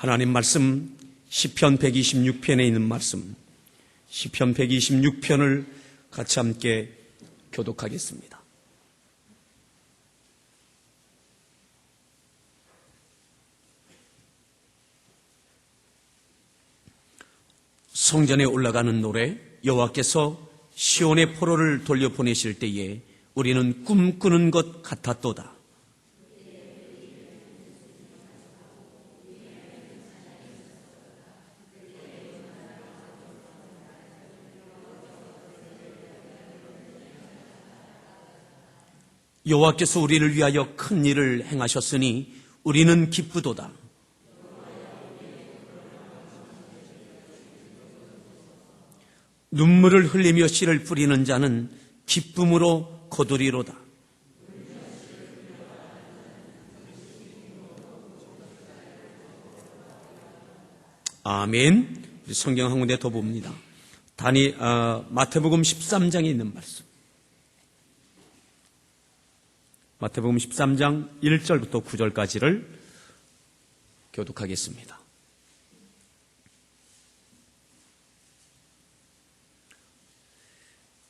하나님 말씀 시편 126편에 있는 말씀, 시편 126편을 같이 함께 교독하겠습니다. 성전에 올라가는 노래, 여호와께서 시온의 포로를 돌려보내실 때에 우리는 꿈꾸는 것 같았도다. 여호와께서 우리를 위하여 큰 일을 행하셨으니 우리는 기쁘도다. 눈물을 흘리며 씨를 뿌리는 자는 기쁨으로 거두리로다. 아멘. 성경 한 군데 더 봅니다. 마태복음 13장에 있는 말씀. 마태복음 13장 1절부터 9절까지를 교독하겠습니다.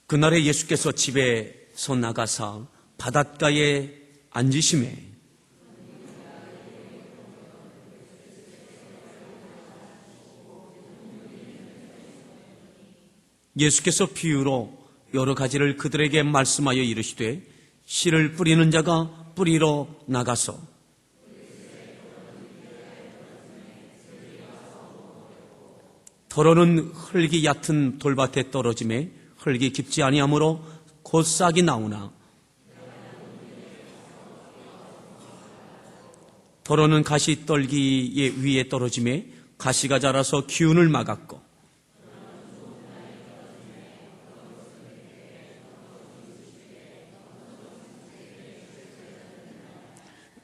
그날에 예수께서 집에서 나가사 바닷가에 앉으시매 예수께서 비유로 여러 가지를 그들에게 말씀하여 이르시되 씨를 뿌리는 자가 뿌리러 나가서 더러는 흙이 얕은 돌밭에 떨어지매 흙이 깊지 아니하므로 곧 싹이 나오나 더러는 가시떨기 위에 떨어지매 가시가 자라서 기운을 막았고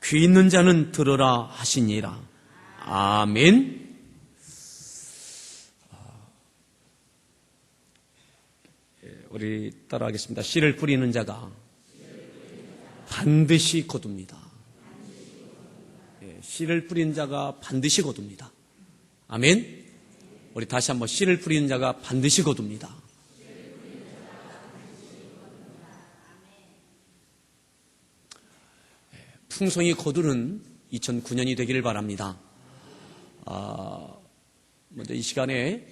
귀 있는 자는 들으라 하시니라. 아멘. 우리 따라하겠습니다. 씨를 뿌리는 자가 반드시 거둡니다. 씨를 뿌리는 자가 반드시 거둡니다. 아멘. 우리 다시 한번 씨를 뿌리는 자가 반드시 거둡니다. 풍성이 거두는 2009년이 되기를 바랍니다. 먼저 이 시간에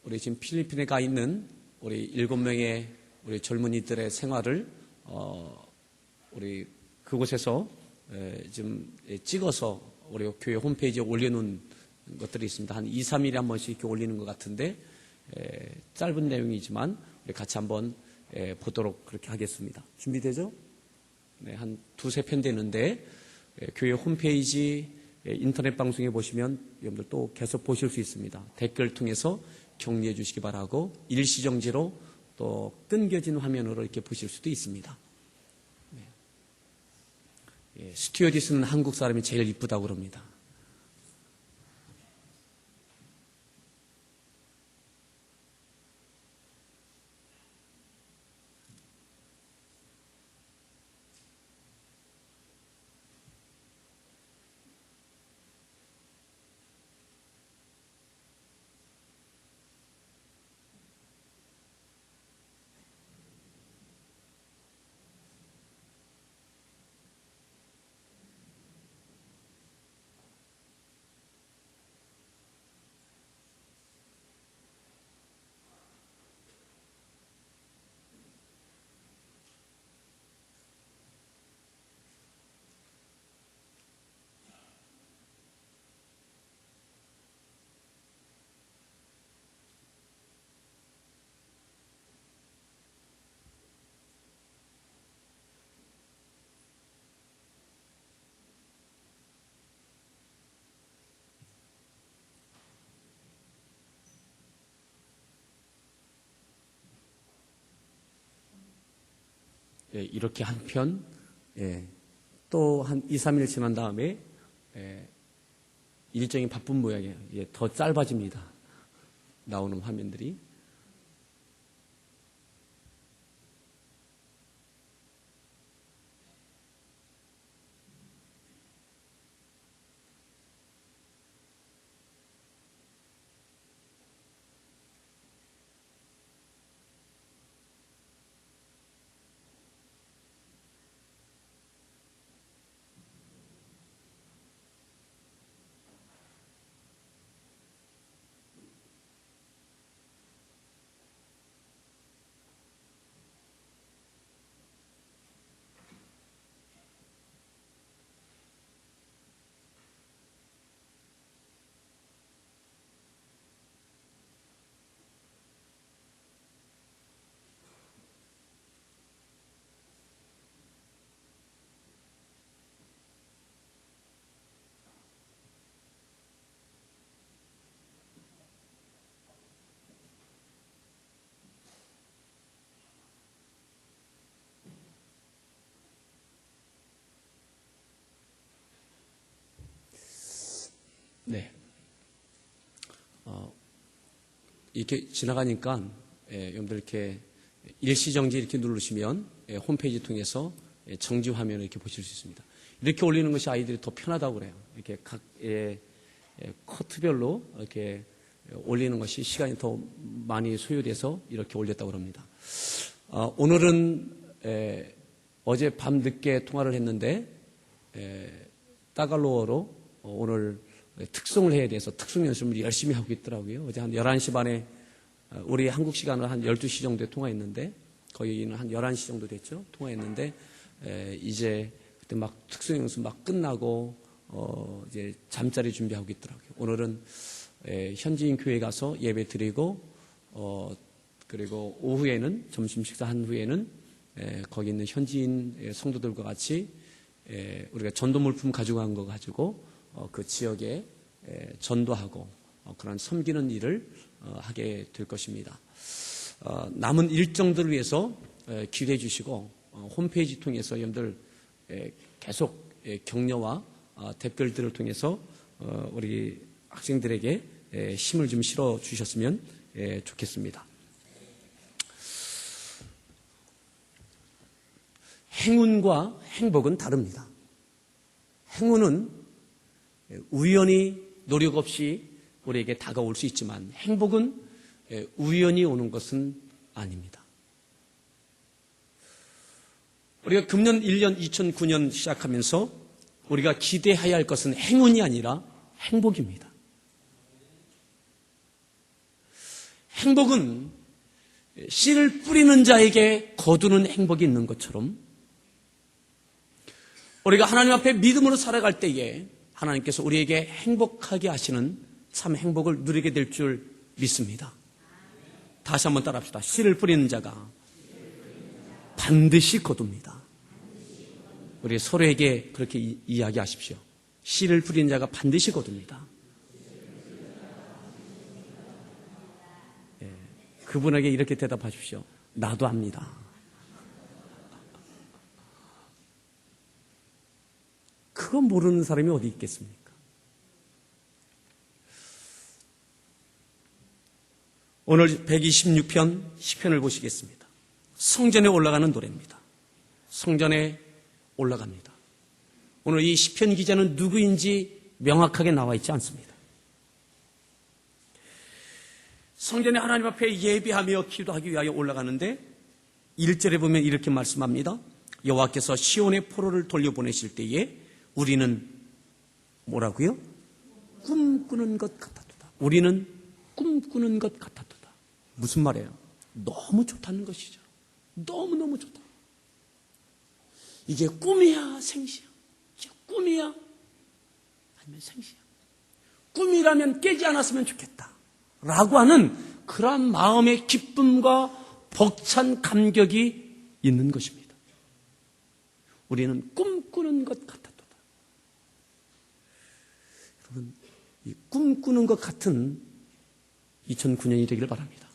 우리 지금 필리핀에 가 있는 우리 7명의 우리 젊은이들의 생활을 우리 그곳에서 지금 찍어서 우리 교회 홈페이지에 올려놓은 것들이 있습니다. 한 2, 3일에 한 번씩 이렇게 올리는 것 같은데 짧은 내용이지만 우리 같이 한번 보도록 그렇게 하겠습니다. 준비되죠? 네, 한 두세 편 되는데 교회 홈페이지 인터넷 방송에 보시면 여러분들 또 계속 보실 수 있습니다. 댓글 통해서 격려해 주시기 바라고 일시정지로 또 끊겨진 화면으로 이렇게 보실 수도 있습니다. 네. 스튜어디스는 한국 사람이 제일 이쁘다고 그럽니다. 이렇게 한 편, 또 한 2, 3일 지난 다음에 일정이 바쁜 모양이에요. 더 짧아집니다. 나오는 화면들이. 네. 이렇게 지나가니까 여러분들 이렇게 일시정지 이렇게 누르시면 홈페이지 통해서 정지 화면을 이렇게 보실 수 있습니다. 이렇게 올리는 것이 아이들이 더 편하다고 그래요. 이렇게 각 커트별로 이렇게 올리는 것이 시간이 더 많이 소요돼서 이렇게 올렸다고 합니다. 오늘은 어제 밤 늦게 통화를 했는데 따갈로어로 오늘 특송을 해야 돼서 특송 연습을 열심히 하고 있더라고요. 어제 한 11시 반에 우리 한국 시간으로 한 12시 정도에 통화했는데 거기는 한 11시 정도 됐죠. 통화했는데 이제 그때 막 특송 연습 막 끝나고 이제 잠자리 준비하고 있더라고요. 오늘은 현지인 교회 가서 예배 드리고 그리고 오후에는 점심 식사한 후에는 거기 있는 현지인 성도들과 같이 우리가 전도 물품 가져간 거 가지고 그 지역에 전도하고 그런 섬기는 일을 하게 될 것입니다. 남은 일정들을 위해서 기도해 주시고 홈페이지 통해서 여러분들 계속 격려와 댓글들을 통해서 우리 학생들에게 힘을 좀 실어 주셨으면 좋겠습니다. 행운과 행복은 다릅니다. 행운은 우연히 노력 없이 우리에게 다가올 수 있지만 행복은 우연히 오는 것은 아닙니다. 우리가 금년 1년 2009년 시작하면서 우리가 기대해야 할 것은 행운이 아니라 행복입니다. 행복은 씨를 뿌리는 자에게 거두는 행복이 있는 것처럼 우리가 하나님 앞에 믿음으로 살아갈 때에 하나님께서 우리에게 행복하게 하시는 참 행복을 누리게 될 줄 믿습니다. 다시 한번 따라합시다. 씨를 뿌리는 자가 반드시 거둡니다. 우리 서로에게 그렇게 이야기하십시오. 씨를 뿌리는 자가 반드시 거둡니다. 그분에게 이렇게 대답하십시오. 나도 압니다. 그거 모르는 사람이 어디 있겠습니까? 오늘 126편 시편을 보시겠습니다. 성전에 올라가는 노래입니다. 성전에 올라갑니다. 오늘 이 시편 기자는 누구인지 명확하게 나와 있지 않습니다. 성전에 하나님 앞에 예배하며 기도하기 위하여 올라가는데 1절에 보면 이렇게 말씀합니다. 여호와께서 시온의 포로를 돌려보내실 때에 우리는 뭐라고요? 꿈꾸는 것 같았도다. 우리는 꿈꾸는 것 같았도다. 무슨 말이에요? 너무 좋다는 것이죠. 너무너무 좋다. 이게 꿈이야, 생시야? 이게 꿈이야? 아니면 생시야? 꿈이라면 깨지 않았으면 좋겠다. 라고 하는 그러한 마음의 기쁨과 벅찬 감격이 있는 것입니다. 우리는 꿈꾸는 것 같았도다. 여러분, 이 꿈꾸는 것 같은 2009년이 되기를 바랍니다.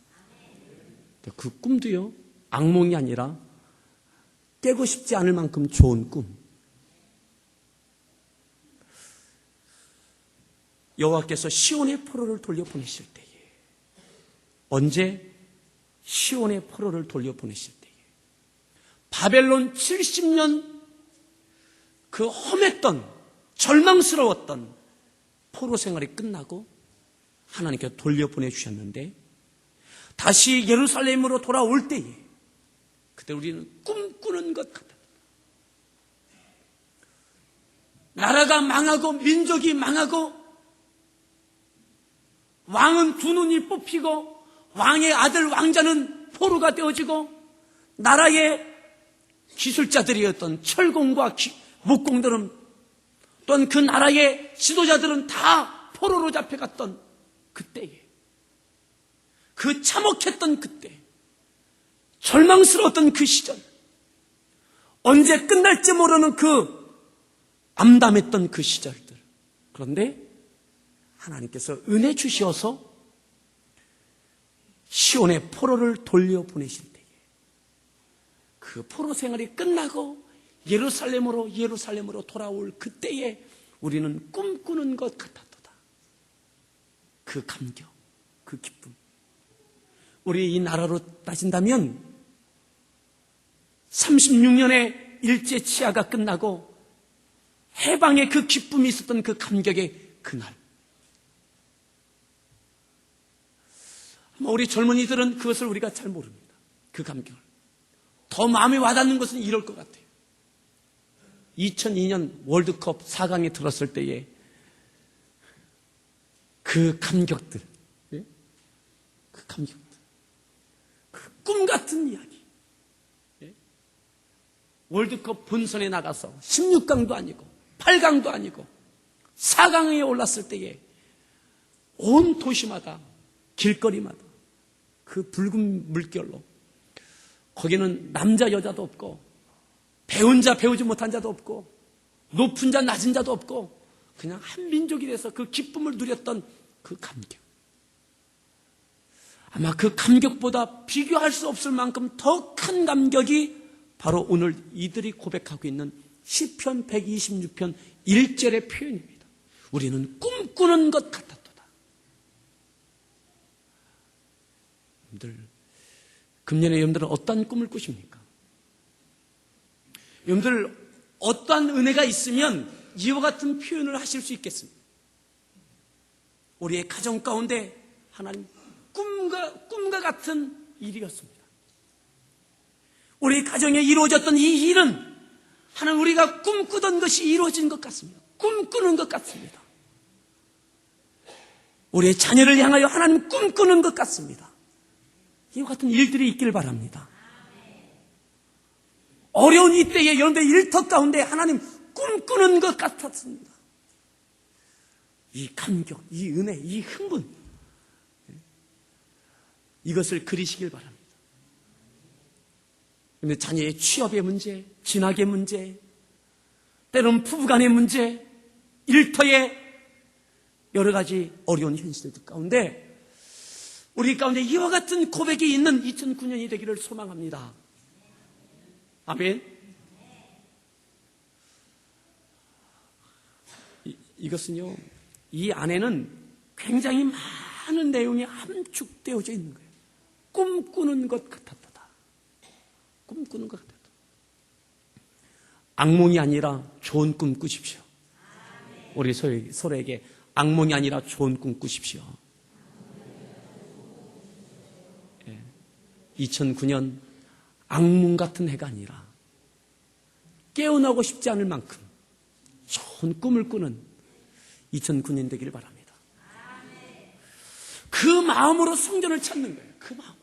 그 꿈도요, 악몽이 아니라 깨고 싶지 않을 만큼 좋은 꿈. 여호와께서 시온의 포로를 돌려보내실 때에 언제? 시온의 포로를 돌려보내실 때에 바벨론 70년 그 험했던 절망스러웠던 포로 생활이 끝나고 하나님께서 돌려보내 주셨는데 다시 예루살렘으로 돌아올 때에 그때 우리는 꿈꾸는 것 같다. 나라가 망하고 민족이 망하고 왕은 두 눈이 뽑히고 왕의 아들 왕자는 포로가 되어지고 나라의 기술자들이었던 철공과 목공들은 또한 그 나라의 지도자들은 다 포로로 잡혀갔던 그때에 그 참혹했던 그때 절망스러웠던 그 시절 언제 끝날지 모르는 그 암담했던 그 시절들 그런데 하나님께서 은혜 주시어서 시온의 포로를 돌려보내실 때에 그 포로 생활이 끝나고 예루살렘으로 돌아올 그때에 우리는 꿈꾸는 것 같았도다. 그 감격, 그 기쁨. 우리 이 나라로 따진다면 36년의 일제 치하가 끝나고 해방의 그 기쁨이 있었던 그 감격의 그날. 아마 우리 젊은이들은 그것을 우리가 잘 모릅니다. 그 감격을. 더 마음에 와닿는 것은 이럴 것 같아요. 2002년 월드컵 4강에 들었을 때에 그 감격들, 그 감격들, 그 꿈 같은 이야기. 월드컵 본선에 나가서 16강도 아니고 8강도 아니고 4강에 올랐을 때에 온 도시마다 길거리마다 그 붉은 물결로, 거기는 남자 여자도 없고 배운 자 배우지 못한 자도 없고 높은 자 낮은 자도 없고 그냥 한 민족이 돼서 그 기쁨을 누렸던 그 감격. 아마 그 감격보다 비교할 수 없을 만큼 더 큰 감격이 바로 오늘 이들이 고백하고 있는 시편 126편 1절의 표현입니다. 우리는 꿈꾸는 것 같았도다. 여러분들, 금년에 여러분들은 어떤 꿈을 꾸십니까? 여러분들 어떠한 은혜가 있으면 이와 같은 표현을 하실 수 있겠습니다. 우리의 가정 가운데 하나님 꿈과 같은 일이었습니다. 우리 가정에 이루어졌던 이 일은 하나님 우리가 꿈꾸던 것이 이루어진 것 같습니다. 꿈꾸는 것 같습니다. 우리의 자녀를 향하여 하나님 꿈꾸는 것 같습니다. 이와 같은 일들이 있길 바랍니다. 어려운 이때에 여러분들 일터 가운데 하나님 꿈꾸는 것 같았습니다. 이 감격, 이 은혜, 이 흥분, 이것을 그리시길 바랍니다. 그런데 자녀의 취업의 문제, 진학의 문제, 때로는 부부간의 문제, 일터의 여러 가지 어려운 현실들 가운데 우리 가운데 이와 같은 고백이 있는 2009년이 되기를 소망합니다. 아멘. 이것은요, 이 안에는 굉장히 많은 내용이 함축되어져 있는 거예요. 꿈꾸는 것 같았다. 꿈꾸는 것 같았다. 악몽이 아니라 좋은 꿈 꾸십시오. 우리 서로에게 악몽이 아니라 좋은 꿈 꾸십시오. 2009년 악몽 같은 해가 아니라 깨어나고 싶지 않을 만큼 좋은 꿈을 꾸는 2009년 되기를 바랍니다. 그 마음으로 성전을 찾는 거예요. 그 마음으로.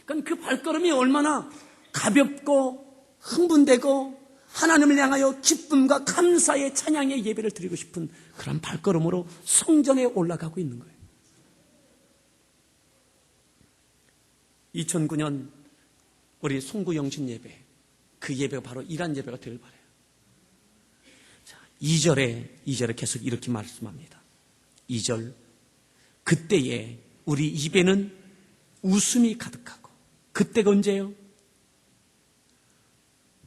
그러니까 그 발걸음이 얼마나 가볍고 흥분되고 하나님을 향하여 기쁨과 감사의 찬양의 예배를 드리고 싶은 그런 발걸음으로 성전에 올라가고 있는 거예요. 2009년 우리 송구 영신 예배, 그 예배가 바로 이란 예배가 되길 바라요. 자, 2절에 계속 이렇게 말씀합니다. 2절, 그때에 우리 입에는 웃음이 가득하고, 그때가 언제예요?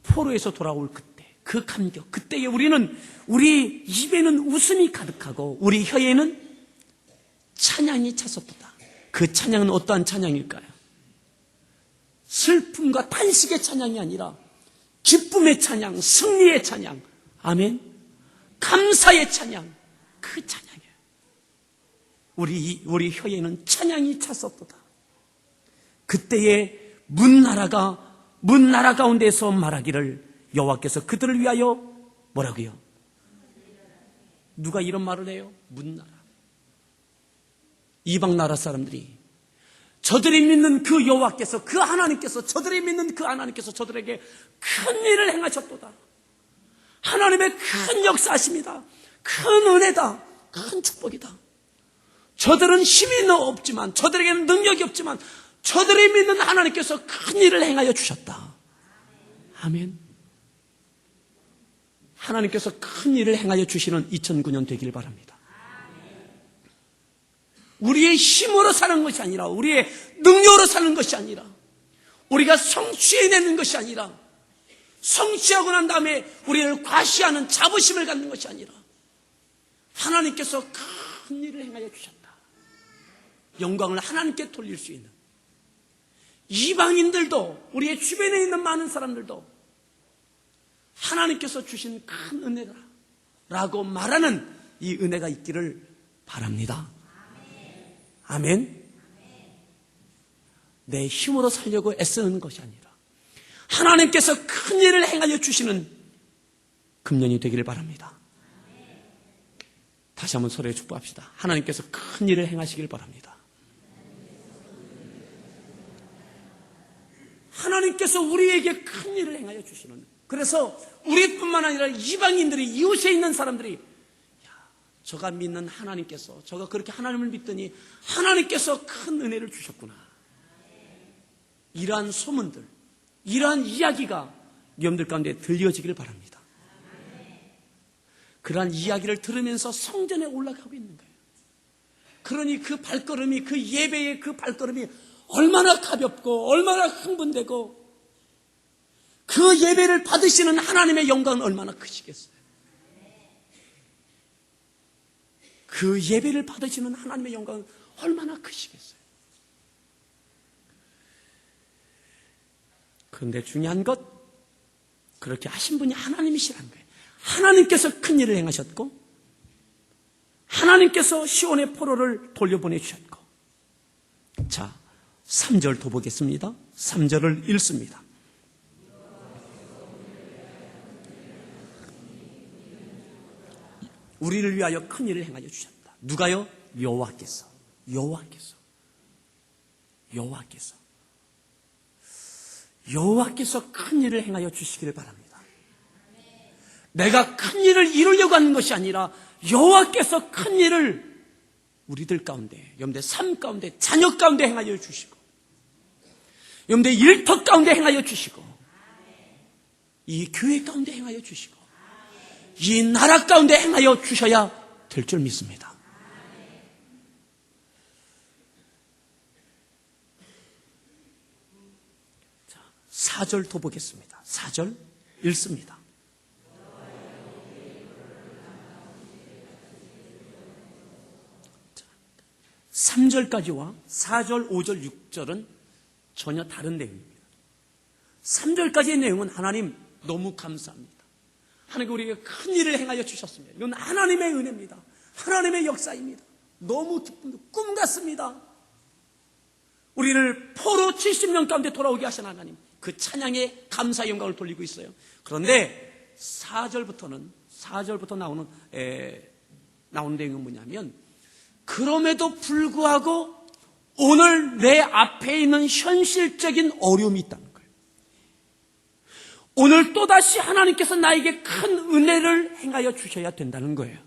포로에서 돌아올 그때, 그 감격, 그때에 우리 입에는 웃음이 가득하고 우리 혀에는 찬양이 찼었도다. 그 찬양은 어떠한 찬양일까요? 슬픔과 탄식의 찬양이 아니라 기쁨의 찬양, 승리의 찬양, 아멘. 감사의 찬양, 그 찬양이에요. 우리 혀에는 찬양이 찼었도다. 그때에 문 나라 가운데서 말하기를 여호와께서 그들을 위하여 뭐라고요? 누가 이런 말을 해요? 문 나라. 이방 나라 사람들이 저들이 믿는 그 여호와께서, 그 하나님께서, 저들이 믿는 그 하나님께서 저들에게 큰 일을 행하셨도다. 하나님의 큰 역사하십니다. 큰 은혜다. 큰 축복이다. 저들은 힘이 없지만, 저들에게는 능력이 없지만 저들이 믿는 하나님께서 큰 일을 행하여 주셨다. 아멘. 하나님께서 큰 일을 행하여 주시는 2009년 되길 바랍니다. 우리의 힘으로 사는 것이 아니라, 우리의 능력으로 사는 것이 아니라, 우리가 성취해내는 것이 아니라, 성취하고 난 다음에 우리를 과시하는 자부심을 갖는 것이 아니라 하나님께서 큰 일을 행하여 주셨다. 영광을 하나님께 돌릴 수 있는, 이방인들도, 우리의 주변에 있는 많은 사람들도 하나님께서 주신 큰 은혜다 라고 말하는 이 은혜가 있기를 바랍니다. 아멘. 내 힘으로 살려고 애쓰는 것이 아니라 하나님께서 큰 일을 행하여 주시는 금년이 되기를 바랍니다. 다시 한번 서로에 축복합시다. 하나님께서 큰 일을 행하시길 바랍니다. 하나님께서 우리에게 큰 일을 행하여 주시는, 그래서 우리뿐만 아니라 이방인들이, 이웃에 있는 사람들이, 저가 믿는 하나님께서, 저가 그렇게 하나님을 믿더니 하나님께서 큰 은혜를 주셨구나, 이러한 소문들, 이러한 이야기가 여러분들 가운데 들려지기를 바랍니다. 그러한 이야기를 들으면서 성전에 올라가고 있는 거예요. 그러니 그 발걸음이, 그 예배의 그 발걸음이 얼마나 가볍고 얼마나 흥분되고, 그 예배를 받으시는 하나님의 영광은 얼마나 크시겠어요. 그 예배를 받으시는 하나님의 영광은 얼마나 크시겠어요. 그런데 중요한 것, 그렇게 하신 분이 하나님이시라는 거예요. 하나님께서 큰 일을 행하셨고, 하나님께서 시온의 포로를 돌려보내주셨고. 자, 3절 더 보겠습니다. 3절을 읽습니다. 우리를 위하여 큰 일을 행하여 주셨다. 누가요? 여호와께서. 여호와께서 큰 일을 행하여 주시기를 바랍니다. 내가 큰 일을 이루려고 하는 것이 아니라 여호와께서 큰 일을 우리들 가운데, 여러분들 삶 가운데, 자녀 가운데 행하여 주시고, 여러분들 일터 가운데 행하여 주시고, 이 교회 가운데 행하여 주시고, 이 나라 가운데 행하여 주셔야 될 줄 믿습니다. 자, 4절 더 보겠습니다. 4절 읽습니다. 자, 3절까지와 4절, 5절, 6절은 전혀 다른 내용입니다. 3절까지의 내용은 하나님 너무 감사합니다. 하나님 우리에게 큰 일을 행하여 주셨습니다. 이건 하나님의 은혜입니다. 하나님의 역사입니다. 너무 기쁩니다. 꿈 같습니다. 우리를 포로 70년 가운데 돌아오게 하신 하나님, 그 찬양의 감사 영광을 돌리고 있어요. 그런데 4절부터 나오는 내용은 뭐냐면, 그럼에도 불구하고 오늘 내 앞에 있는 현실적인 어려움이 있다는 거예요. 오늘 또다시 하나님께서 나에게 큰 은혜를 행하여 주셔야 된다는 거예요.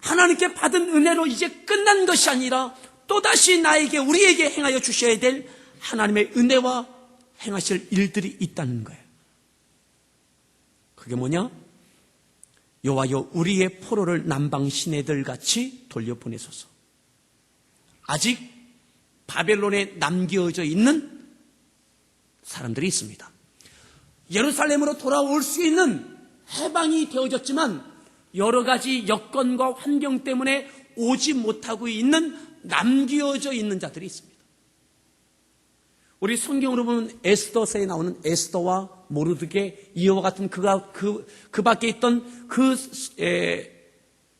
하나님께 받은 은혜로 이제 끝난 것이 아니라 또다시 나에게, 우리에게 행하여 주셔야 될 하나님의 은혜와 행하실 일들이 있다는 거예요. 그게 뭐냐? 여호와여 우리의 포로를 남방 시내들 같이 돌려보내소서. 아직 바벨론에 남겨져 있는 사람들이 있습니다. 예루살렘으로 돌아올 수 있는 해방이 되어졌지만 여러 가지 여건과 환경 때문에 오지 못하고 있는, 남겨져 있는 자들이 있습니다. 우리 성경으로 보면 에스더서에 나오는 에스더와 모르드게, 이와 같은 그 밖에 있던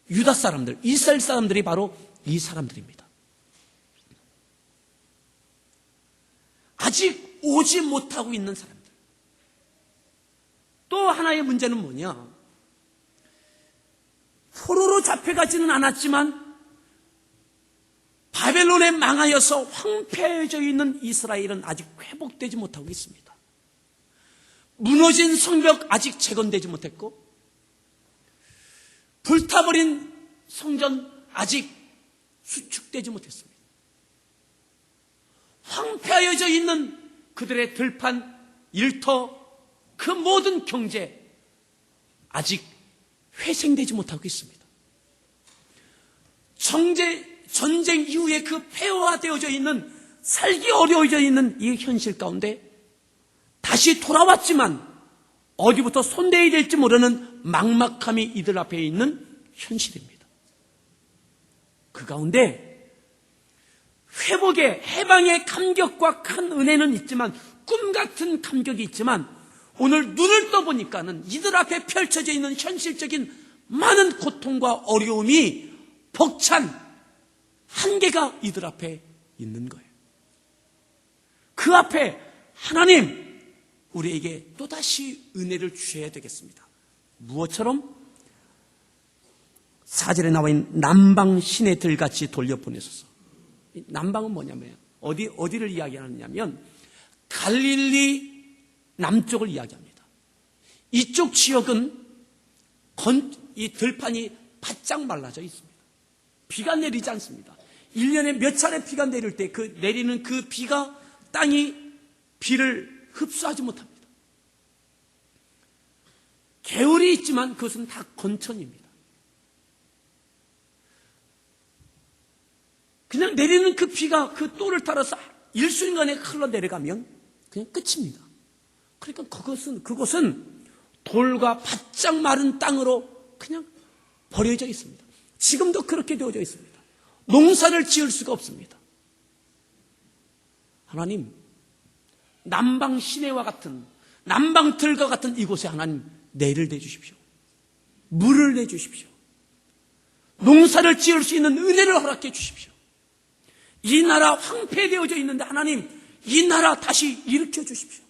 유다 사람들, 이스라엘 사람들이 바로 이 사람들입니다. 아직 오지 못하고 있는 사람들. 또 하나의 문제는 뭐냐? 포로로 잡혀가지는 않았지만 바벨론에 망하여서 황폐해져 있는 이스라엘은 아직 회복되지 못하고 있습니다. 무너진 성벽 아직 재건되지 못했고, 불타버린 성전 아직 수축되지 못했습니다. 황폐해져 있는 그들의 들판, 일터, 그 모든 경제 아직 회생되지 못하고 있습니다. 전쟁 이후에 그 폐허화되어져 있는, 살기 어려워져 있는 이 현실 가운데 다시 돌아왔지만 어디부터 손대야 될지 모르는 막막함이 이들 앞에 있는 현실입니다. 그 가운데 회복의, 해방의 감격과 큰 은혜는 있지만, 꿈 같은 감격이 있지만, 오늘 눈을 떠보니까는 이들 앞에 펼쳐져 있는 현실적인 많은 고통과 어려움이 벅찬 한계가 이들 앞에 있는 거예요. 그 앞에 하나님, 우리에게 또다시 은혜를 주셔야 되겠습니다. 무엇처럼? 4절에 나와 있는 남방 시내 들같이 돌려보내소서. 남방은 뭐냐면 어디를 이야기하느냐면 갈릴리 남쪽을 이야기합니다. 이쪽 지역은 이 들판이 바짝 말라져 있습니다. 비가 내리지 않습니다. 1년에 몇 차례 비가 내릴 때 그 내리는 그 비가 땅이 비를 흡수하지 못합니다. 개울이 있지만 그것은 다 건천입니다. 그냥 내리는 그 비가 그 또를 따라서 일순간에 흘러내려가면 그냥 끝입니다. 그러니까 그곳은 돌과 바짝 마른 땅으로 그냥 버려져 있습니다. 지금도 그렇게 되어져 있습니다. 농사를 지을 수가 없습니다. 하나님, 남방 시내와 같은, 남방 들과 같은 이곳에 하나님 내를 내주십시오. 물을 내주십시오. 농사를 지을 수 있는 은혜를 허락해 주십시오. 이 나라 황폐되어져 있는데 하나님, 이 나라 다시 일으켜 주십시오.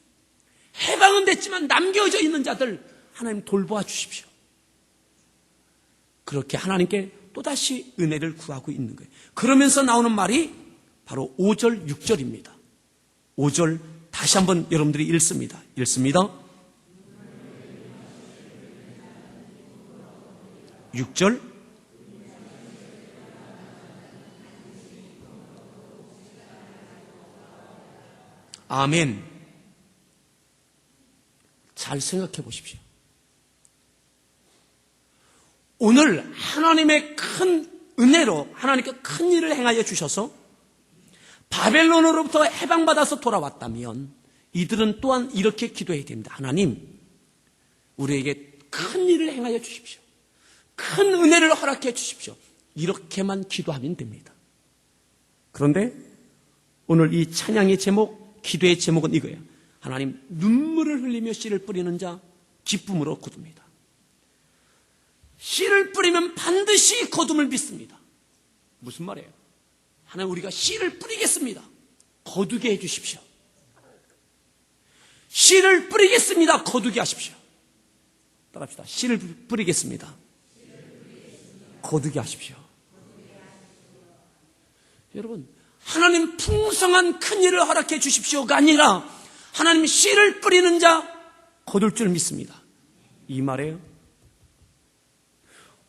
해방은 됐지만 남겨져 있는 자들 하나님 돌보아 주십시오. 그렇게 하나님께 또다시 은혜를 구하고 있는 거예요. 그러면서 나오는 말이 바로 5절, 6절입니다. 5절 다시 한번 여러분들이 읽습니다. 6절. 아멘. 잘 생각해 보십시오. 오늘 하나님의 큰 은혜로 하나님께 큰 일을 행하여 주셔서 바벨론으로부터 해방받아서 돌아왔다면 이들은 또한 이렇게 기도해야 됩니다. 하나님, 우리에게 큰 일을 행하여 주십시오. 큰 은혜를 허락해 주십시오. 이렇게만 기도하면 됩니다. 그런데 오늘 이 찬양의 제목, 기도의 제목은 이거예요. 하나님, 눈물을 흘리며 씨를 뿌리는 자 기쁨으로 거둡니다. 씨를 뿌리면 반드시 거둠을 믿습니다. 무슨 말이에요? 하나님, 우리가 씨를 뿌리겠습니다. 거두게 해 주십시오. 씨를 뿌리겠습니다. 거두게 하십시오. 따라합시다. 씨를 뿌리겠습니다. 거두게 하십시오. 여러분, 하나님 풍성한 큰 일을 허락해 주십시오가 아니라 하나님 씨를 뿌리는 자 거둘 줄 믿습니다. 이 말이에요.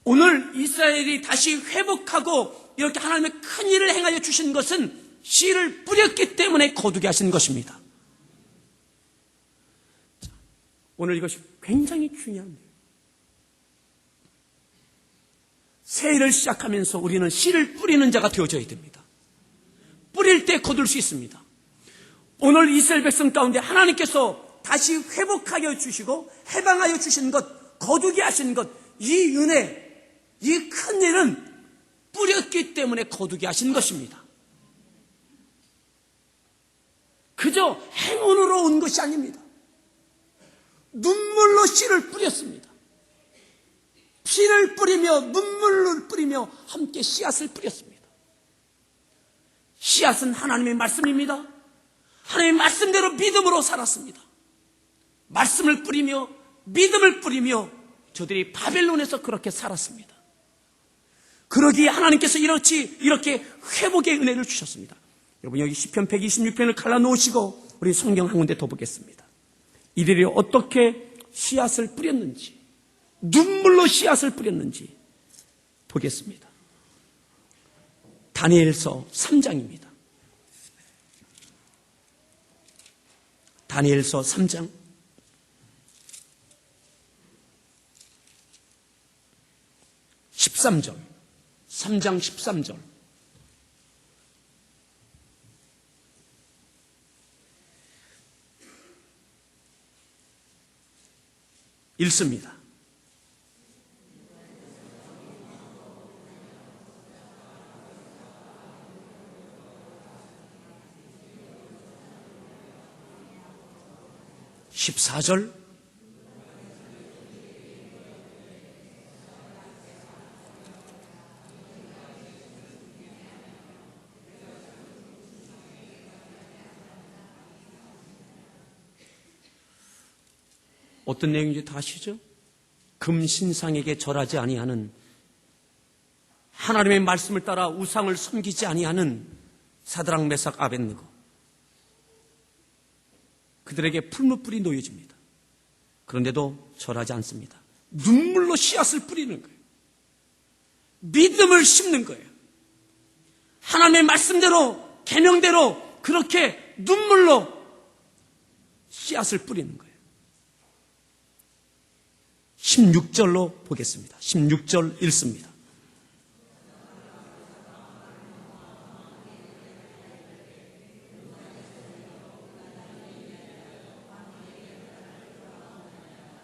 오늘 이스라엘이 다시 회복하고 이렇게 하나님의 큰 일을 행하여 주신 것은 씨를 뿌렸기 때문에 거두게 하신 것입니다. 자, 오늘 이것이 굉장히 중요합니다. 새 일을 시작하면서 우리는 씨를 뿌리는 자가 되어져야 됩니다. 뿌릴 때 거둘 수 있습니다. 오늘 이스라엘 백성 가운데 하나님께서 다시 회복하여 주시고 해방하여 주신 것, 거두게 하신 것, 이 은혜, 이 큰 일은 뿌렸기 때문에 거두게 하신 것입니다. 그저 행운으로 온 것이 아닙니다. 눈물로 씨를 뿌렸습니다. 피를 뿌리며 눈물을 뿌리며 함께 씨앗을 뿌렸습니다. 씨앗은 하나님의 말씀입니다. 하나님의 말씀대로 믿음으로 살았습니다. 말씀을 뿌리며 믿음을 뿌리며 저들이 바벨론에서 그렇게 살았습니다. 그러기에 하나님께서 이렇게 회복의 은혜를 주셨습니다. 여러분, 여기 시편 126편을 갈라놓으시고 우리 성경 한 군데 더 보겠습니다. 이들이 어떻게 씨앗을 뿌렸는지, 눈물로 씨앗을 뿌렸는지 보겠습니다. 다니엘서 3장입니다. 다니엘서 3장 13절, 3장 13절. 읽습니다. 14절. 어떤 내용인지 다 아시죠? 금신상에게 절하지 아니하는, 하나님의 말씀을 따라 우상을 섬기지 아니하는 사드락 메삭 아벳느고, 그들에게 풀무불이 놓여집니다. 그런데도 절하지 않습니다. 눈물로 씨앗을 뿌리는 거예요. 믿음을 심는 거예요. 하나님의 말씀대로, 계명대로 그렇게 눈물로 씨앗을 뿌리는 거예요. 16절로 보겠습니다. 16절 읽습니다.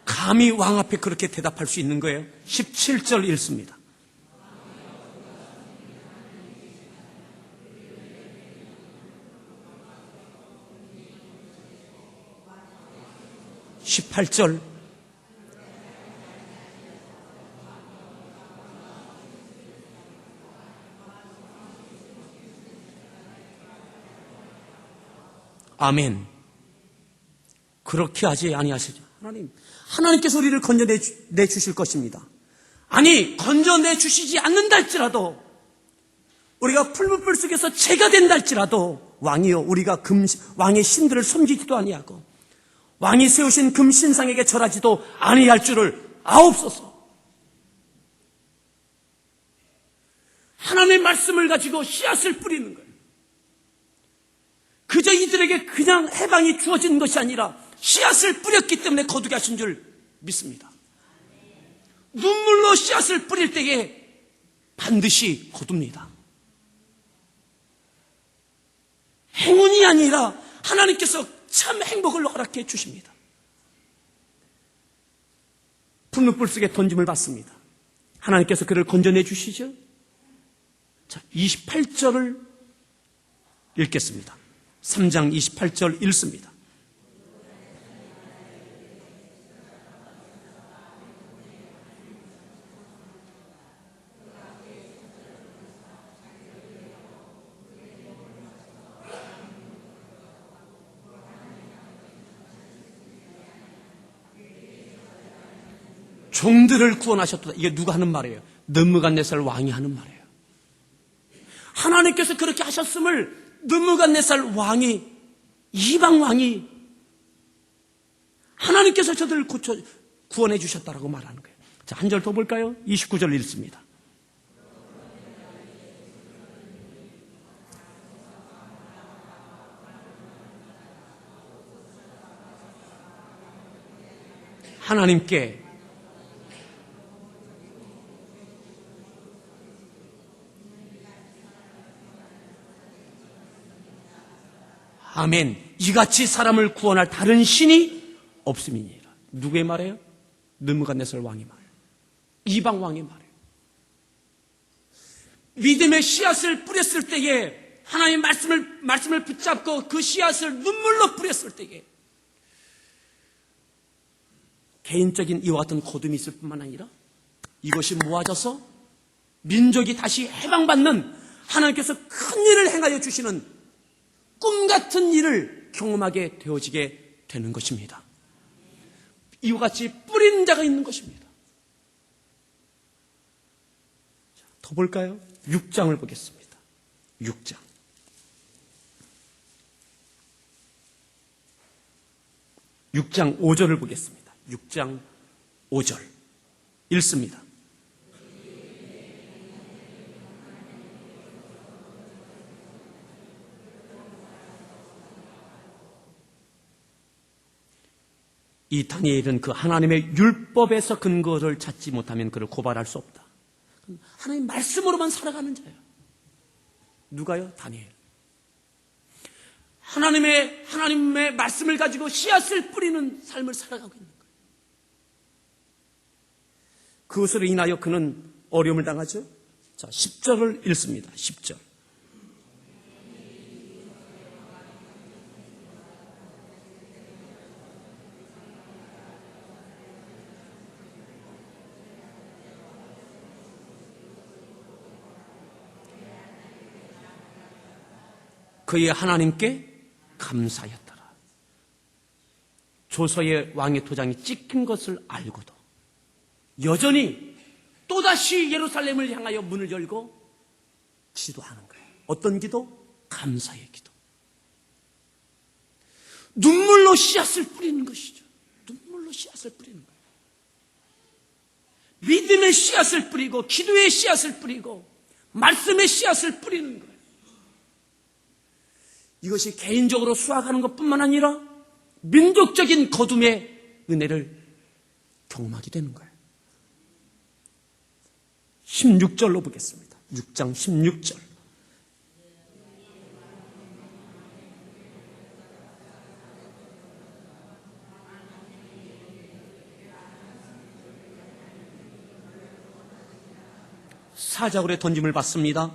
감히 왕 앞에 그렇게 대답할 수 있는 거예요. 17절 읽습니다. (18절) 아멘. 그렇게 하지 아니하시죠. 하나님께서 우리를 건져내 주실 것입니다. 아니, 건져내 주시지 않는다 할지라도, 우리가 풀무불 속에서 죄가 된다 할지라도, 왕이요, 우리가 왕의 신들을 섬기지도 아니하고 왕이 세우신 금신상에게 절하지도 아니할 줄을 아옵소서. 하나님의 말씀을 가지고 씨앗을 뿌리는 거예요. 그저 이들에게 그냥 해방이 주어진 것이 아니라 씨앗을 뿌렸기 때문에 거두게 하신 줄 믿습니다. 눈물로 씨앗을 뿌릴 때에 반드시 거둡니다. 행운이 아니라 하나님께서 참 행복을 허락해 주십니다. 풀무불 속에 던짐을 받습니다. 하나님께서 그를 건져내 주시죠. 자, 28절을 읽겠습니다. 3장 28절 읽습니다. 종들을 구원하셨다. 이게 누가 하는 말이에요? 느므갓네살 왕이 하는 말이에요. 하나님께서 그렇게 하셨음을 느므갓네살 왕이, 이방 왕이, 하나님께서 저들을 구원해 주셨다라고 말하는 거예요. 자, 한 절 더 볼까요? 29절 읽습니다. 하나님께 아멘. 이같이 사람을 구원할 다른 신이 없음이니라. 누구의 말이에요? 느므갓네살 왕의 말. 이방 왕의 말이에요. 믿음의 씨앗을 뿌렸을 때에, 하나님의 말씀을 붙잡고 그 씨앗을 눈물로 뿌렸을 때에 개인적인 이와 같은 고dum이 있을 뿐만 아니라 이것이 모아져서 민족이 다시 해방받는, 하나님께서 큰 일을 행하여 주시는 꿈 같은 일을 경험하게 되어지게 되는 것입니다. 이와 같이 뿌린 자가 있는 것입니다. 더 볼까요? 6장을 보겠습니다. 6장. 6장 5절을 보겠습니다. 6장 5절 읽습니다. 이 다니엘은 그 하나님의 율법에서 근거를 찾지 못하면 그를 고발할 수 없다. 하나님 말씀으로만 살아가는 자예요. 누가요? 다니엘. 하나님의 말씀을 가지고 씨앗을 뿌리는 삶을 살아가고 있는 거예요. 그것으로 인하여 그는 어려움을 당하죠. 자, 10절을 읽습니다. 10절. 그의 하나님께 감사하였더라. 조서의 왕의 도장이 찍힌 것을 알고도 여전히 또다시 예루살렘을 향하여 문을 열고 기도하는 거예요. 어떤 기도? 감사의 기도. 눈물로 씨앗을 뿌리는 것이죠. 눈물로 씨앗을 뿌리는 거예요. 믿음의 씨앗을 뿌리고 기도의 씨앗을 뿌리고 말씀의 씨앗을 뿌리는 거예요. 이것이 개인적으로 수확하는 것뿐만 아니라 민족적인 거둠의 은혜를 경험하게 되는 거예요. 16절로 보겠습니다. 6장 16절. 사자굴에 던짐을 받습니다.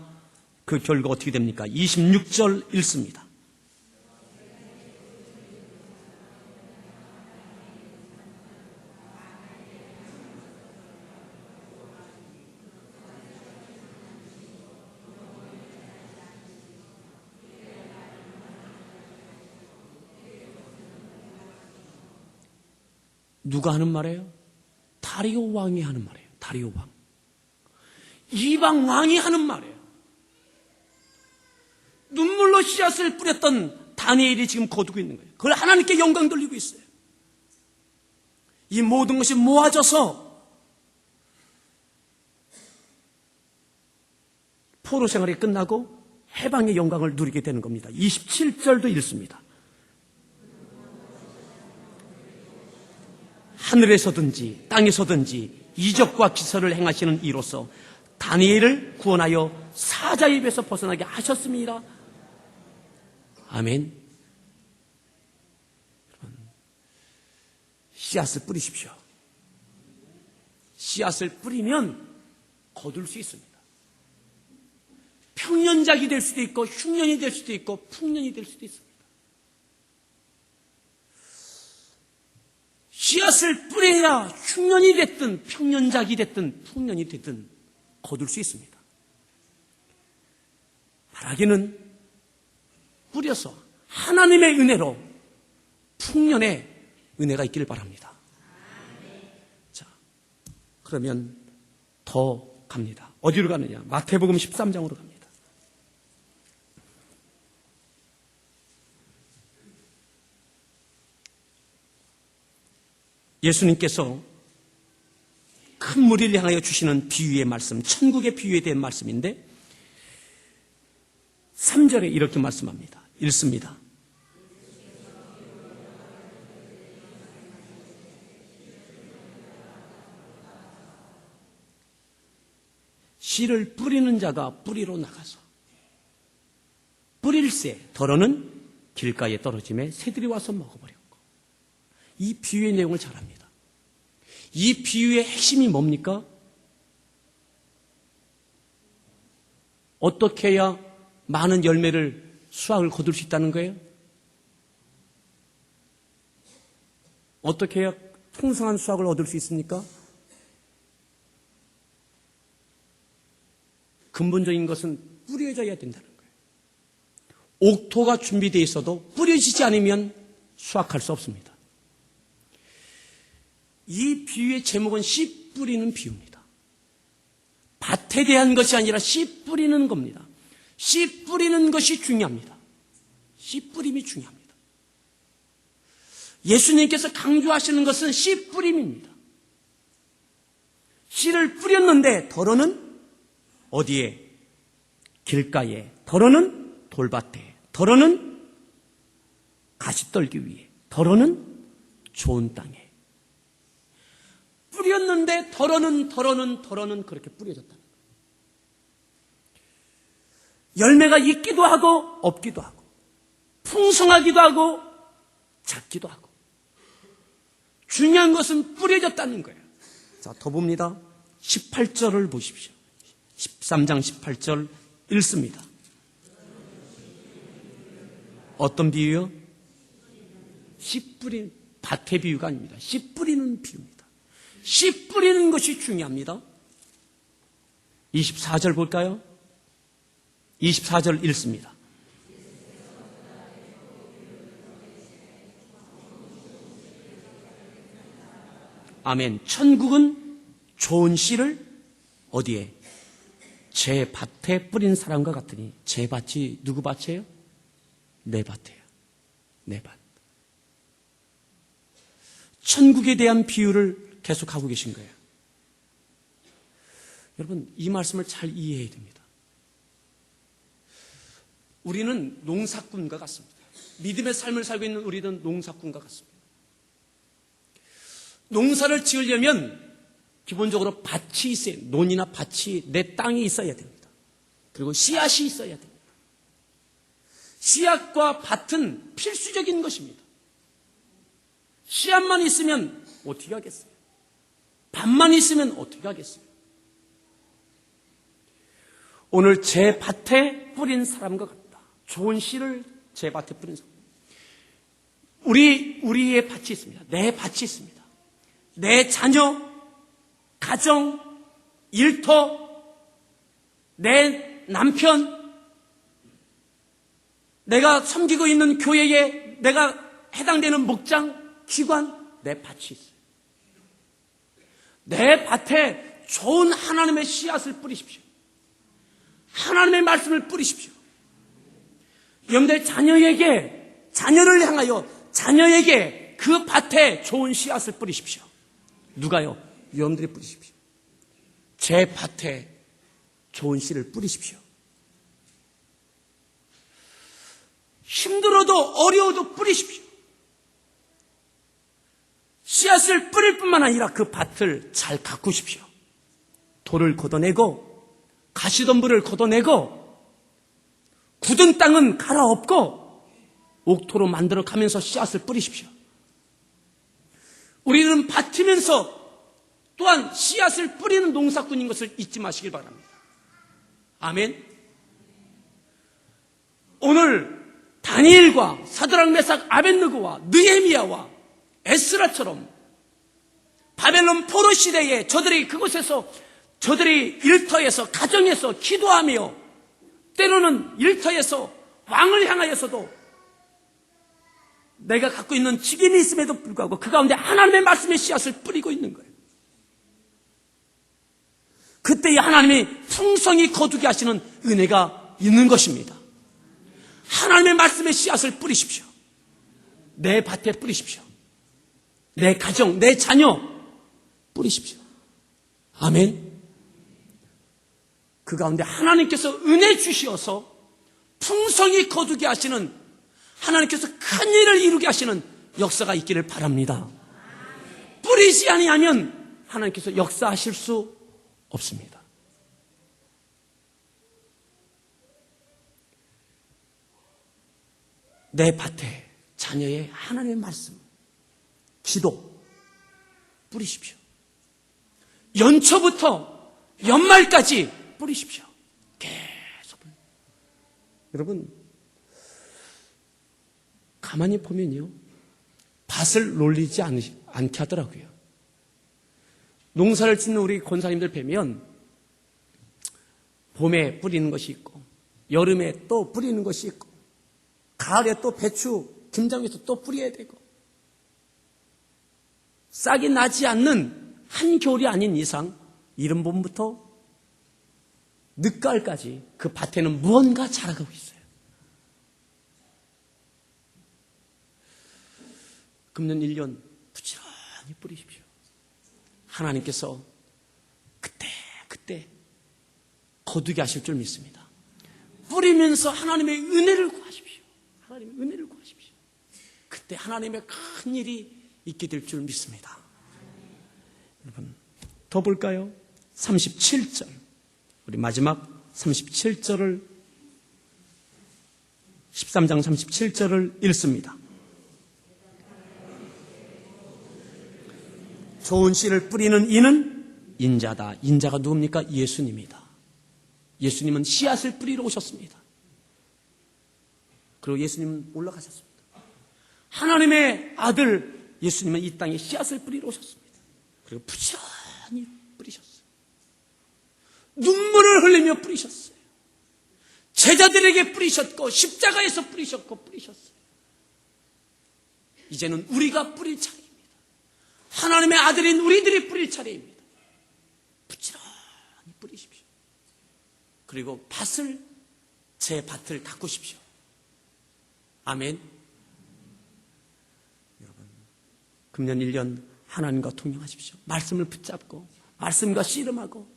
그 결과 어떻게 됩니까? 26절 읽습니다. 누가 하는 말이에요? 다리오 왕이 하는 말이에요. 다리오 왕. 이방 왕이 하는 말이에요. 눈물로 씨앗을 뿌렸던 다니엘이 지금 거두고 있는 거예요. 그걸 하나님께 영광 돌리고 있어요. 이 모든 것이 모아져서 포로 생활이 끝나고 해방의 영광을 누리게 되는 겁니다. 27절도 읽습니다. 하늘에서든지 땅에서든지 이적과 기사를 행하시는 이로써 다니엘을 구원하여 사자의 입에서 벗어나게 하셨습니다. 아멘. 씨앗을 뿌리십시오. 씨앗을 뿌리면 거둘 수 있습니다. 평년작이 될 수도 있고 흉년이 될 수도 있고 풍년이 될 수도 있습니다. 씨앗을 뿌려야 흉년이 됐든 평년작이 됐든 풍년이 됐든 거둘 수 있습니다. 바라기는 뿌려서 하나님의 은혜로 풍년의 은혜가 있기를 바랍니다. 자, 그러면 더 갑니다. 어디로 가느냐? 마태복음 13장으로 갑니다. 예수님께서 큰 무리를 향하여 주시는 비유의 말씀, 천국의 비유에 대한 말씀인데 3절에 이렇게 말씀합니다. 읽습니다. 씨를 뿌리는 자가 뿌리로 나가서 뿌릴새 덜어는 길가에 떨어짐에 새들이 와서 먹어버렸고, 이 비유의 내용을 잘 압니다. 이 비유의 핵심이 뭡니까? 어떻게 해야 많은 열매를 수확을 거둘 수 있다는 거예요? 어떻게 해야 풍성한 수확을 얻을 수 있습니까? 근본적인 것은 뿌려져야 된다는 거예요. 옥토가 준비되어 있어도 뿌려지지 않으면 수확할 수 없습니다. 이 비유의 제목은 씨 뿌리는 비유입니다. 밭에 대한 것이 아니라 씨 뿌리는 겁니다. 씨 뿌리는 것이 중요합니다. 씨 뿌림이 중요합니다. 예수님께서 강조하시는 것은 씨 뿌림입니다. 씨를 뿌렸는데 덜어는 어디에? 길가에, 덜어는 돌밭에, 덜어는 가시떨기 위에, 덜어는 좋은 땅에. 뿌렸는데 덜어는 그렇게 뿌려졌다는 거예요. 열매가 있기도 하고 없기도 하고 풍성하기도 하고 작기도 하고, 중요한 것은 뿌려졌다는 거예요. 자, 더 봅니다. 18절을 보십시오. 13장 18절 읽습니다. 어떤 비유요? 씨 뿌린 밭의 비유가 아닙니다. 씨 뿌리는 비유입니다. 씨 뿌리는 것이 중요합니다. 24절 볼까요? 24절 읽습니다. 아멘. 천국은 좋은 씨를 어디에? 제 밭에 뿌린 사람과 같으니. 제 밭이 누구 밭이에요? 내 밭이에요. 내 밭. 천국에 대한 비유를 계속하고 계신 거예요. 여러분, 이 말씀을 잘 이해해야 됩니다. 우리는 농사꾼과 같습니다. 믿음의 삶을 살고 있는 우리는 농사꾼과 같습니다. 농사를 지으려면 기본적으로 밭이 있어야, 논이나 밭이, 내 땅이 있어야 됩니다. 그리고 씨앗이 있어야 됩니다. 씨앗과 밭은 필수적인 것입니다. 씨앗만 있으면 어떻게 하겠어요? 밭만 있으면 어떻게 하겠어요? 오늘 제 밭에 뿌린 사람과 같다. 좋은 씨를 제 밭에 뿌린 사람. 우리의 밭이 있습니다. 내 밭이 있습니다. 내 자녀, 가정, 일터, 내 남편, 내가 섬기고 있는 교회에 내가 해당되는 목장, 기관, 내 밭이 있어요. 내 밭에 좋은 하나님의 씨앗을 뿌리십시오. 하나님의 말씀을 뿌리십시오. 여러분들 자녀를 향하여 자녀에게 그 밭에 좋은 씨앗을 뿌리십시오. 누가요? 여러분들이 뿌리십시오. 제 밭에 좋은 씨를 뿌리십시오. 힘들어도 어려워도 뿌리십시오. 씨앗을 뿌릴 뿐만 아니라 그 밭을 잘 가꾸십시오. 돌을 걷어내고 가시덤불을 걷어내고 굳은 땅은 갈아엎고 옥토로 만들어 가면서 씨앗을 뿌리십시오. 우리는 밭이면서 또한 씨앗을 뿌리는 농사꾼인 것을 잊지 마시길 바랍니다. 아멘. 오늘 다니엘과 사드락 메삭 아벳느고와 느헤미야와 에스라처럼 바벨론 포로 시대에 저들이 그곳에서 저들이 일터에서 가정에서 기도하며 때로는 일터에서 왕을 향하여서도 내가 갖고 있는 직임이 있음에도 불구하고 그 가운데 하나님의 말씀의 씨앗을 뿌리고 있는 거예요. 그때 하나님이 풍성히 거두게 하시는 은혜가 있는 것입니다. 하나님의 말씀의 씨앗을 뿌리십시오. 내 밭에 뿌리십시오. 내 가정, 내 자녀 뿌리십시오. 아멘. 그 가운데 하나님께서 은혜 주시어서 풍성히 거두게 하시는, 하나님께서 큰 일을 이루게 하시는 역사가 있기를 바랍니다. 뿌리지 아니하면 하나님께서 역사하실 수 없습니다. 내 밭에 자녀의 하나님의 말씀, 기도 뿌리십시오. 연초부터 연말까지 뿌리십시오. 계속. 여러분, 가만히 보면요, 밭을 놀리지 않게 하더라고요. 농사를 짓는 우리 권사님들 뵈면 봄에 뿌리는 것이 있고 여름에 또 뿌리는 것이 있고 가을에 또 배추, 김장에서 또 뿌려야 되고 싹이 나지 않는 한겨울이 아닌 이상 이른 봄부터 늦가을까지 그 밭에는 무언가 자라가고 있어요. 금년 1년 부지런히 뿌리십시오. 하나님께서 그때 거두게 하실 줄 믿습니다. 뿌리면서 하나님의 은혜를 구하십시오. 하나님의 은혜를 구하십시오. 그때 하나님의 큰 일이 있게 될 줄 믿습니다. 여러분, 더 볼까요? 37절. 우리 마지막 37절을 13장 37절을 읽습니다. 좋은 씨를 뿌리는 이는 인자다. 인자가 누굽니까? 예수님이다. 예수님은 씨앗을 뿌리러 오셨습니다. 그리고 예수님은 올라가셨습니다. 하나님의 아들 예수님은 이 땅에 씨앗을 뿌리러 오셨습니다. 그리고 부지런히 뿌리셨어요. 눈물을 흘리며 뿌리셨어요. 제자들에게 뿌리셨고 십자가에서 뿌리셨고 뿌리셨어요. 이제는 우리가 뿌릴 차례입니다. 하나님의 아들인 우리들이 뿌릴 차례입니다. 부지런히 뿌리십시오. 그리고 제 밭을 가꾸십시오. 아멘. 여러분, 금년 1년 하나님과 동행하십시오. 말씀을 붙잡고, 말씀과 씨름하고,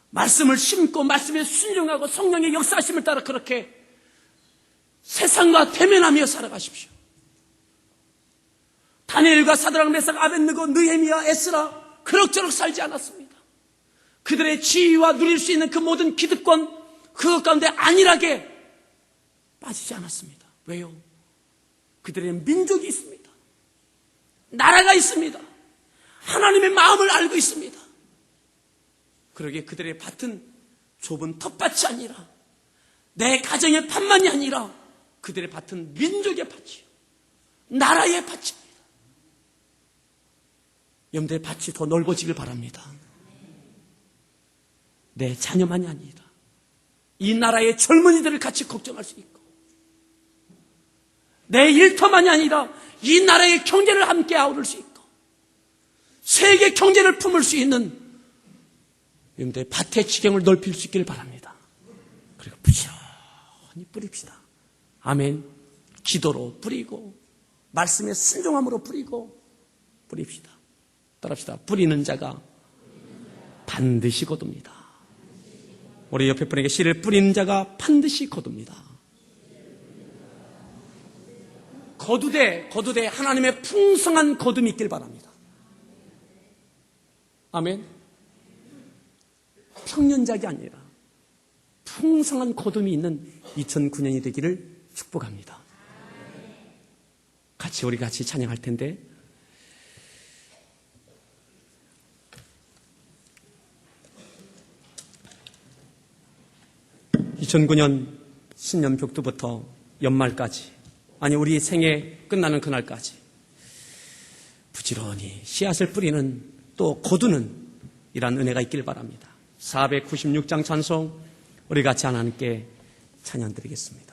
말씀을 심고, 말씀에 순종하고, 성령의 역사하심을 따라 그렇게 세상과 대면하며 살아가십시오. 다니엘과 사드락, 메삭, 아벳느고, 느헤미야, 에스라 그럭저럭 살지 않았습니다. 그들의 지위와 누릴 수 있는 그 모든 기득권, 그것 가운데 안일하게 빠지지 않았습니다. 왜요? 그들의 민족이 있습니다. 나라가 있습니다. 하나님의 마음을 알고 있습니다. 그러기에 그들의 밭은 좁은 텃밭이 아니라, 내 가정의 밭만이 아니라 그들의 밭은 민족의 밭이요, 나라의 밭입니다. 여러분들의 밭이 더 넓어지길 바랍니다. 내 자녀만이 아니라 이 나라의 젊은이들을 같이 걱정할 수 있고, 내 일터만이 아니라 이 나라의 경제를 함께 아우를 수 있고, 세계 경제를 품을 수 있는 여러분들의 밭의 지경을 넓힐 수 있기를 바랍니다. 그리고 부지런히 뿌립시다. 아멘. 기도로 뿌리고, 말씀의 순종함으로 뿌립시다. 따라합시다. 뿌리는 자가 반드시 거둡니다. 우리 옆에 분에게 씨를 뿌리는 자가 반드시 거둡니다. 거두되 하나님의 풍성한 거둠이 있길 바랍니다. 아멘. 평년작이 아니라 풍성한 거둠이 있는 2009년이 되기를 축복합니다. 우리 같이 찬양할 텐데, 2009년 신년 벽두부터 연말까지, 아니 우리 생애 끝나는 그날까지 부지런히 씨앗을 뿌리는, 또 거두는 이란 은혜가 있길 바랍니다. 496장 찬송 우리 같이 하나님께 찬양 드리겠습니다.